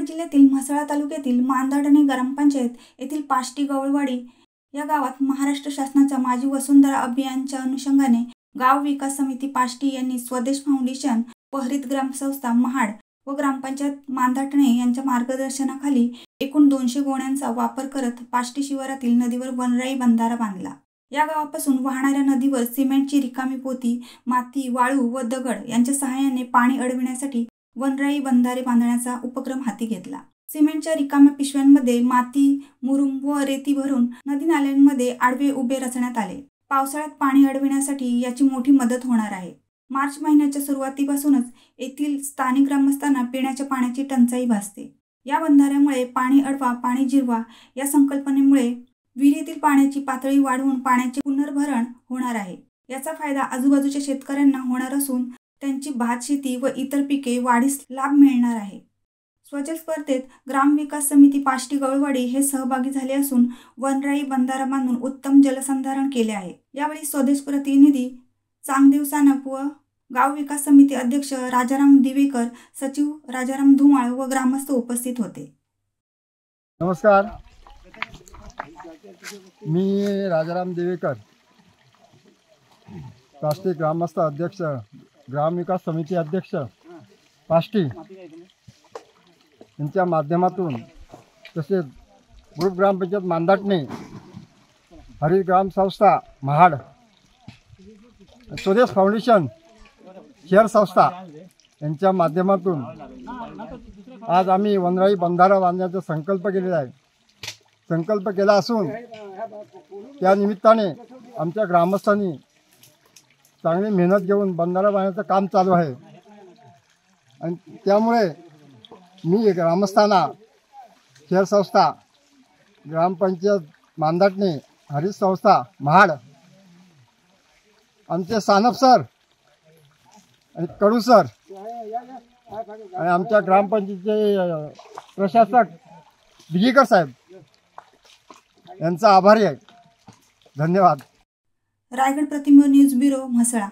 जिल्ह्यातील म्हसळा तालुक्यातील मांदाडणे ग्रामपंचायत येथील पाष्टी गवळवाडी या गावात महाराष्ट्र शासनाच्या माझी वसुंधरा अभियानच्या अनुषंगाने गाव विकास समिती पाष्टी यांनी स्वदेश फाउंडेशन, पहरीत ग्रामसंस्था महाड व ग्रामपंचायत मांदाडणे यांच्या मार्गदर्शनाखाली एकूण 200 गोण्यांचा वापर करत पाष्टी शिवारातील नदीवर वनराई बंधारा बांधला। या गावापासून वाहणाऱ्या नदीवर सिमेंटची रिकामी पोती, माती, वाळू व दगड यांच्या सहाय्याने पाणी अडविण्यासाठी वनराई बंधारे बांधण्याचा उपक्रम हाती घेतला। सिमेंटच्या रिकाम्या पिशव्यांमध्ये माती, मुरुम व रेती भरून नदी नाल्यांमध्ये आडवे उभे रचण्यात आले। पावसाळ्यात पाणी अडविण्यासाठी याची मोठी मदत होणार आहे। मार्च महिन्याच्या सुरुवातीपासूनच येथील स्थानिक ग्रामस्थांना पिण्याच्या पाण्याची टंचाई भासते। या बंधाऱ्यामुळे पाणी अडवा, पाणी जिरवा या संकल्पनेमुळे विहिरीतील पाण्याची पातळी वाढवून पाण्याचे पुनर्भरण होणार आहे। याचा फायदा आजूबाजूच्या शेतकऱ्यांना होणार असून त्यांची भात शेती व इतर पिके वाढीस लाभ मिळणार आहे। स्वजल स्पर्धेत ग्राम विकास समिती पाष्टी गवळवाडी हे सहभागी झाले असून वनराई बंधारा बांधून उत्तम जलसंधारण केले आहे। यावेळी स्वदेश प्रतिनिधी चांगदेव सानप व गाव विकास समिती अध्यक्ष राजाराम दिवेकर, सचिव राजाराम धुमाळ व ग्रामस्थ उपस्थित होते। नमस्कार, मी राजाराम दिवेकर, पाष्टी ग्रामस्थ अध्यक्ष, ग्राम विकास समिती अध्यक्ष पाष्टी यांच्या माध्यमातून तसेच ग्रुप ग्रामपंचायत मांदाडणे, हरित ग्राम संस्था महाड, स्वदेश फाउंडेशन शहर संस्था यांच्या माध्यमातून आज आम्ही वनराई बंधारा बांधण्याचा संकल्प केलेला आहे। संकल्प केला असून त्या निमित्ताने आमच्या ग्रामस्थांनी चांगली मेहनत घेऊन बंधारा बांधण्याचं काम चालू आहे आणि त्यामुळे मी ग्रामस्थांना, शहर संस्था, ग्रामपंचायत मांदाडणे, हरित संस्था महाड, आमचे सानप सर आणि कडू सर आणि आमच्या ग्रामपंचायतीचे प्रशासक बिगीकर साहेब यांचा आभारी आहे। धन्यवाद। रायगड प्रतिमा न्यूज ब्युरो, म्हसळा।